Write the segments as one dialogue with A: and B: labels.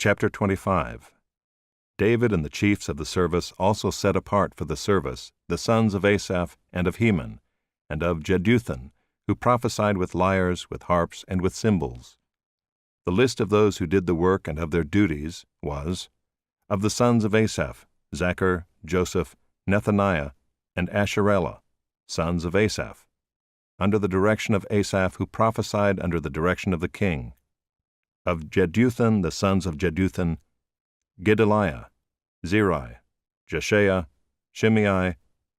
A: Chapter 25. David and the chiefs of the service also set apart for the service the sons of Asaph and of Heman, and of Jeduthun, who prophesied with lyres, with harps, and with cymbals. The list of those who did the work and of their duties was: of the sons of Asaph, Zachar, Joseph, Nethaniah, and Asherellah, sons of Asaph, under the direction of Asaph, who prophesied under the direction of the king. Of Jeduthun, the sons of Jeduthun, Gedaliah, Zeri, Jeshaiah, Shimei,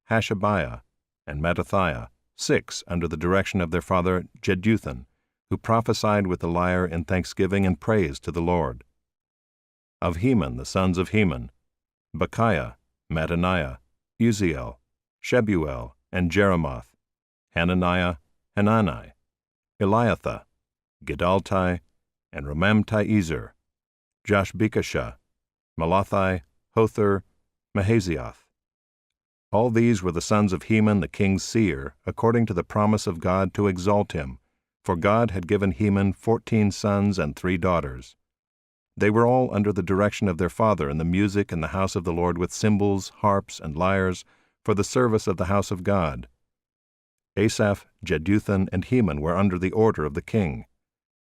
A: Hashabiah, and Mattithiah, 6 under the direction of their father Jeduthun, who prophesied with the lyre in thanksgiving and praise to the Lord. Of Heman, the sons of Heman, Bechiah, Mattaniah, Uziel, Shebuel, and Jeremoth, Hananiah, Hanani, Eliathah, Gedaltai, and Romamti-Ezer, Joshbekashah, Malathi, Hothir, Mahazioth. All these were the sons of Heman the king's seer, according to the promise of God to exalt him, for God had given Heman 14 sons and 3 daughters. They were all under the direction of their father in the music in the house of the Lord with cymbals, harps, and lyres, for the service of the house of God. Asaph, Jeduthun, and Heman were under the order of the king.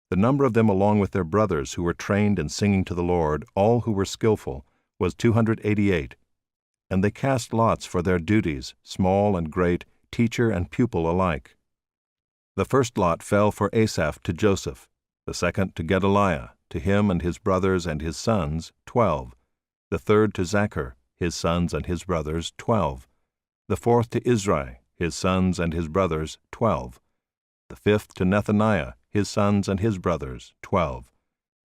A: The number of them along with their brothers who were trained in singing to the Lord, all who were skillful, was 288. And they cast lots for their duties, small and great, teacher and pupil alike. The first lot fell for Asaph to Joseph, the second to Gedaliah, to him and his brothers and his sons, 12, the third to Zachar, his sons and his brothers, 12, the fourth to Israel, his sons and his brothers, 12, the fifth to Nethaniah, his sons and his brothers, 12,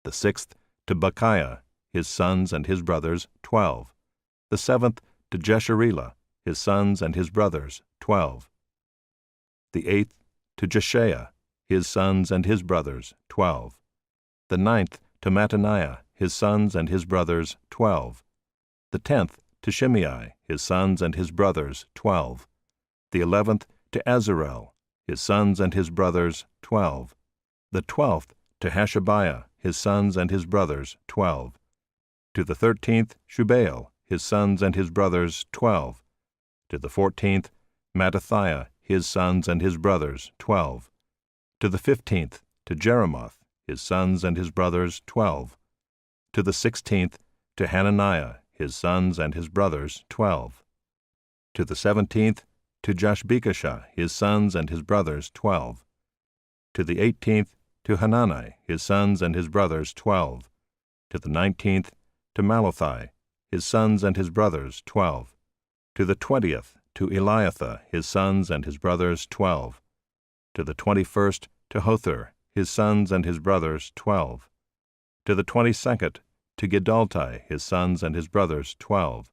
A: the sixth to Bechiah, his sons and his brothers, 12, the seventh to Jesharelah, his sons and his brothers, 12, the eighth to Jeshaiah, his sons and his brothers, 12, the ninth to Mattaniah, his sons and his brothers, 12, the 10th to Shimei, his sons and his brothers, 12, the 11th to Azarel, his sons and his brothers, 12, the 12th to Hashabiah, his sons and his brothers, 12, to the 13th Shubael, his sons and his brothers, 12, to the 14th Mattithiah, his sons and his brothers, 12, to the 15th to Jeremoth, his sons and his brothers, 12, to the 16th to Hananiah, his sons and his brothers, 12, to the 17th to Joshbekashah, his sons and his brothers, 12, to the 18th to Hanani, his sons and his brothers, 12, to the 19th to Malathi, his sons and his brothers, 12, to the 20th to Eliathah, his sons and his brothers, 12, to the 21st to Hothir, his sons and his brothers, 12, to the 22nd to Gedaltai, his sons and his brothers, 12,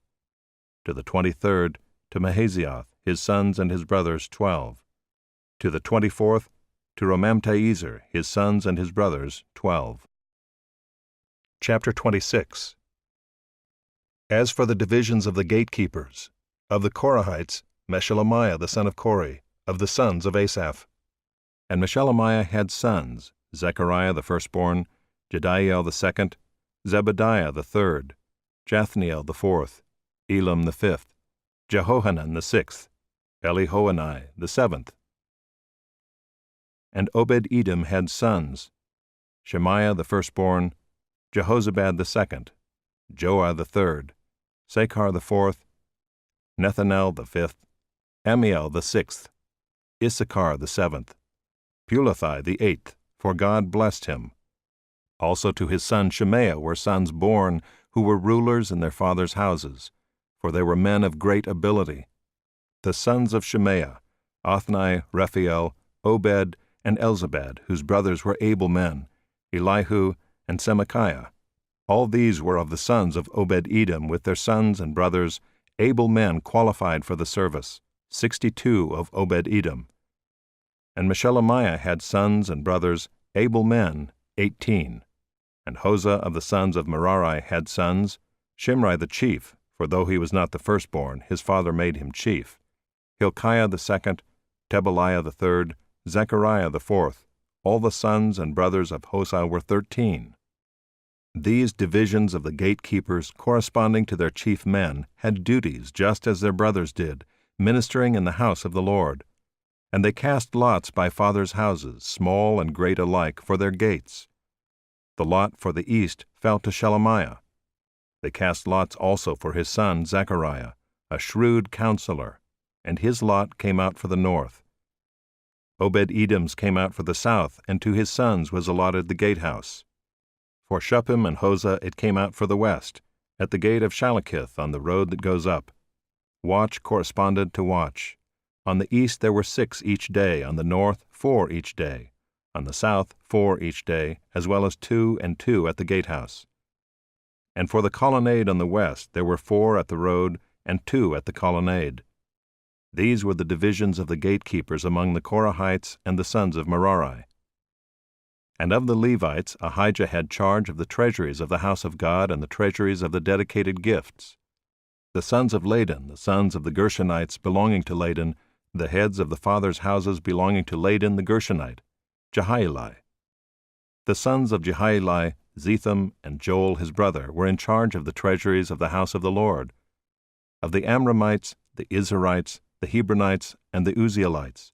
A: to the 23rd to Mahazioth, his sons and his brothers, 12, to the 24th to Romamti-Ezer, his sons and his brothers, 12. Chapter 26. As for the divisions of the gatekeepers, of the Korahites, Meshelemiah the son of Kori, of the sons of Asaph. And Meshelemiah had sons, Zechariah the firstborn, Jediael the second, Zebadiah the third, Jathniel the fourth, Elam the fifth, Jehohanan the sixth, Elihoenai the seventh. And Obed-Edom had sons, Shemaiah the firstborn, Jehozabad the second, Joah the third, Sakhar the fourth, Nethanel the fifth, Amiel the sixth, Issachar the seventh, Pulathai the eighth, for God blessed him. Also to his son Shemaiah were sons born, who were rulers in their fathers' houses, for they were men of great ability. The sons of Shemaiah, Othni, Rephael, Obed, and Elzabad, whose brothers were able men, Elihu and Semachiah. All these were of the sons of Obed-Edom, with their sons and brothers, able men qualified for the service, 62 of Obed-Edom. And Meshelemiah had sons and brothers, able men, 18. And Hosah of the sons of Merari had sons, Shimri the chief, for though he was not the firstborn, his father made him chief, Hilkiah the second, Tebaliah the third, Zechariah the fourth. All the sons and brothers of Hosah were 13. These divisions of the gatekeepers, corresponding to their chief men, had duties just as their brothers did, ministering in the house of the Lord. And they cast lots by fathers' houses, small and great alike, for their gates. The lot for the east fell to Shelemiah. They cast lots also for his son Zechariah, a shrewd counselor, and his lot came out for the north. Obed-Edom's came out for the south, and to his sons was allotted the gatehouse. For Shuppim and Hosah it came out for the west, at the gate of Shalakith on the road that goes up. Watch corresponded to watch. On the east there were 6 each day, on the north 4 each day, on the south 4 each day, as well as 2 and 2 at the gatehouse. And for the colonnade on the west there were 4 at the road, and 2 at the colonnade. These were the divisions of the gatekeepers among the Korahites and the sons of Merari. And of the Levites Ahijah had charge of the treasuries of the house of God and the treasuries of the dedicated gifts. The sons of Ladan, the sons of the Gershonites belonging to Ladan, the heads of the fathers' houses belonging to Ladan the Gershonite, Jehieli. The sons of Jehieli, Zetham and Joel his brother, were in charge of the treasuries of the house of the Lord. Of the Amramites, the Izharites, the Hebronites, and the Uzzielites.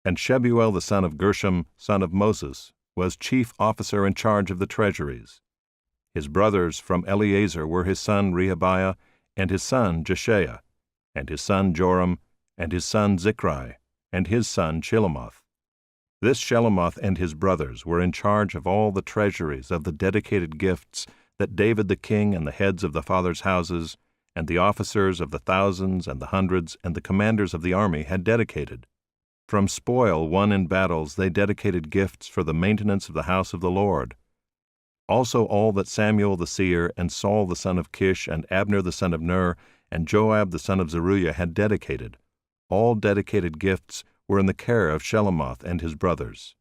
A: And Shebuel the son of Gershom, son of Moses, was chief officer in charge of the treasuries. His brothers from Eleazar were his son Rehabiah, and his son Jeshaiah, and his son Joram, and his son Zichri, and his son Shelomoth. This Shelomoth and his brothers were in charge of all the treasuries of the dedicated gifts that David the king and the heads of the fathers' houses, and the officers of the thousands and the hundreds and the commanders of the army had dedicated. From spoil won in battles they dedicated gifts for the maintenance of the house of the Lord. Also all that Samuel the seer, and Saul the son of Kish, and Abner the son of Ner, and Joab the son of Zeruiah had dedicated. All dedicated gifts were in the care of Shelomoth and his brothers.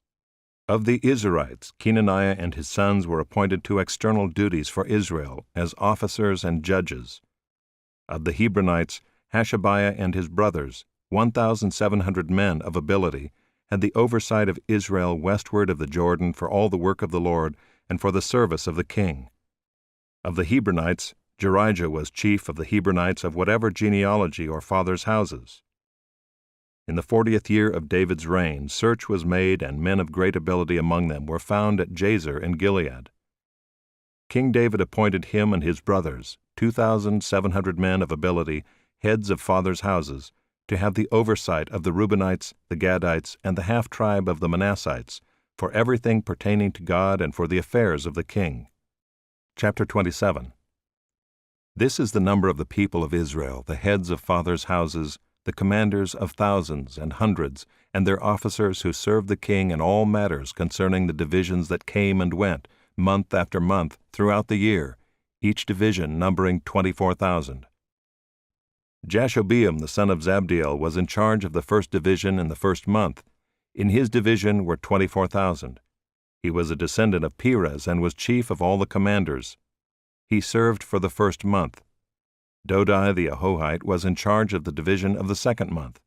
A: Of the Israelites, Kenaniah and his sons were appointed to external duties for Israel as officers and judges. Of the Hebronites, Hashabiah and his brothers, 1,700 men of ability, had the oversight of Israel westward of the Jordan for all the work of the Lord and for the service of the king. Of the Hebronites, Jerijah was chief of the Hebronites of whatever genealogy or fathers' houses. In the 40th year of David's reign, search was made, and men of great ability among them were found at Jazer in Gilead. King David appointed him and his brothers, 2,700 men of ability, heads of fathers' houses, to have the oversight of the Reubenites, the Gadites, and the half-tribe of the Manassites, for everything pertaining to God and for the affairs of the king. Chapter 27. This is the number of the people of Israel, the heads of fathers' houses, the commanders of thousands and hundreds, and their officers who served the king in all matters concerning the divisions that came and went, month after month, throughout the year, each division numbering 24,000. Jashobeam the son of Zabdiel was in charge of the first division in the first month. In his division were 24,000. He was a descendant of Perez and was chief of all the commanders. He served for the first month. Dodai the Ahohite was in charge of the division of the second month.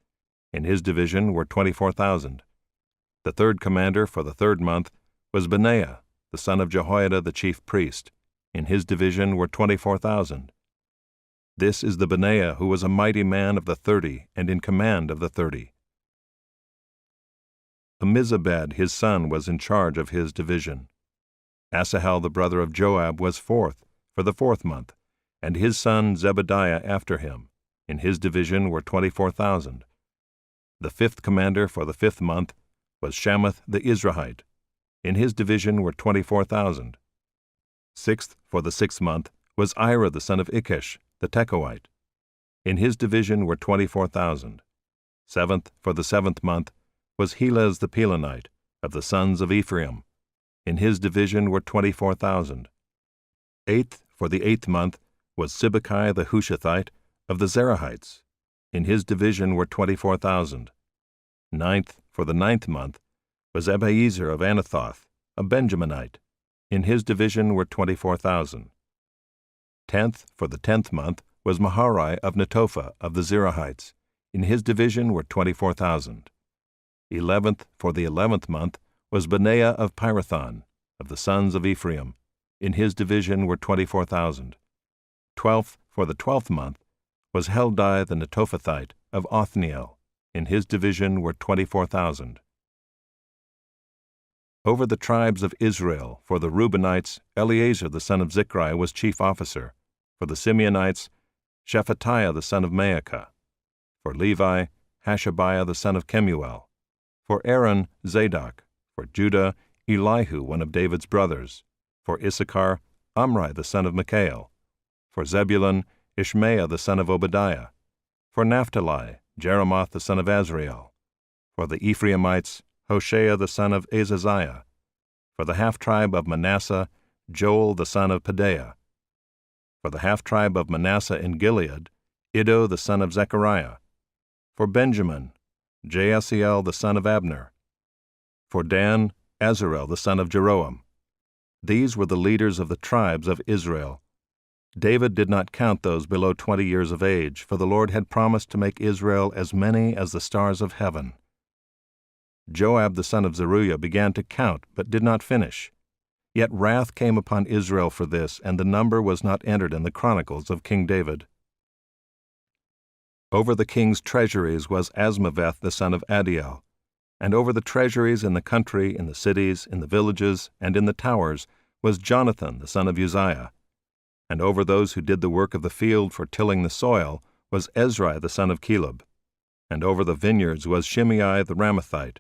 A: In his division were 24,000. The third commander for the third month was Benaiah, the son of Jehoiada the chief priest. In his division were 24,000. This is the Benaiah who was a mighty man of the 30 and in command of the 30. Ammizabad his son was in charge of his division. Asahel the brother of Joab was fourth for the fourth month, and his son Zebediah after him. In his division were 24,000. The fifth commander for the fifth month was Shamath the Izrahite. In his division were 24,000. Sixth for the sixth month was Ira the son of Ikkesh, the Tekoite. In his division were 24,000. Seventh for the seventh month was Helez the Pelonite, of the sons of Ephraim. In his division were 24,000. Eighth for the eighth month was Sibbecai the Hushathite, of the Zerahites. In his division were 24,000. Ninth for the ninth month was Abiezer of Anathoth, a Benjaminite. In his division were 24,000. 10th for the 10th month was Maharai of Netophah of the Zerahites. In his division were 24,000. 11th for the 11th month was Benaiah of Pirathon, of the sons of Ephraim. In his division were 24,000. 12th, for the 12th month, was Heldai the Netophathite of Othniel. In his division were 24,000. Over the tribes of Israel, for the Reubenites, Eleazar the son of Zichri was chief officer. For the Simeonites, Shephatiah the son of Maacah. For Levi, Hashabiah the son of Kemuel. For Aaron, Zadok. For Judah, Elihu one of David's brothers. For Issachar, Amri the son of Mikael. For Zebulun, Ishmael the son of Obadiah. For Naphtali, Jeremoth the son of Azriel. For the Ephraimites, Hoshea the son of Azaziah. For the half-tribe of Manasseh, Joel the son of Pedaiah. For the half-tribe of Manasseh in Gilead, Iddo the son of Zechariah. For Benjamin, Jaasiel the son of Abner. For Dan, Azarel the son of Jeroam. These were the leaders of the tribes of Israel. David did not count those below 20 years of age, for the Lord had promised to make Israel as many as the stars of heaven. Joab the son of Zeruiah began to count, but did not finish. Yet wrath came upon Israel for this, and the number was not entered in the Chronicles of King David. Over the king's treasuries was Asmaveth the son of Adiel, and over the treasuries in the country, in the cities, in the villages, and in the towers was Jonathan the son of Uzziah. And over those who did the work of the field for tilling the soil was Ezri the son of Caleb. And over the vineyards was Shimei the Ramathite.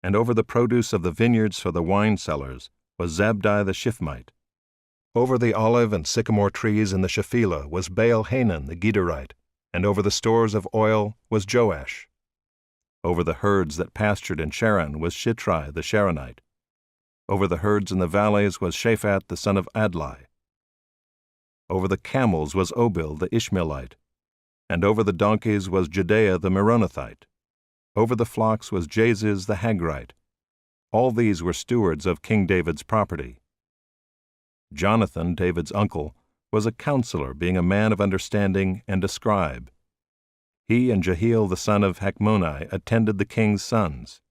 A: And over the produce of the vineyards for the wine cellars was Zabdi the Shifmite. Over the olive and sycamore trees in the Shephelah was Baal-Hanan the Gederite, and over the stores of oil was Joash. Over the herds that pastured in Sharon was Shitrai the Sharonite. Over the herds in the valleys was Shaphat the son of Adlai. Over the camels was Obil the Ishmaelite, and over the donkeys was Judea the Meronothite. Over the flocks was Jaziz the Hagrite. All these were stewards of King David's property. Jonathan, David's uncle, was a counselor, being a man of understanding and a scribe. He and Jehiel the son of Hachmoni attended the king's sons.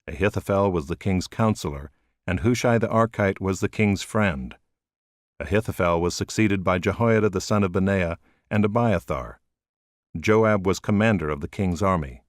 A: Ahithophel was the king's counselor, and Hushai the Archite was the king's friend. Ahithophel was succeeded by Jehoiada the son of Benaiah and Abiathar. Joab was commander of the king's army.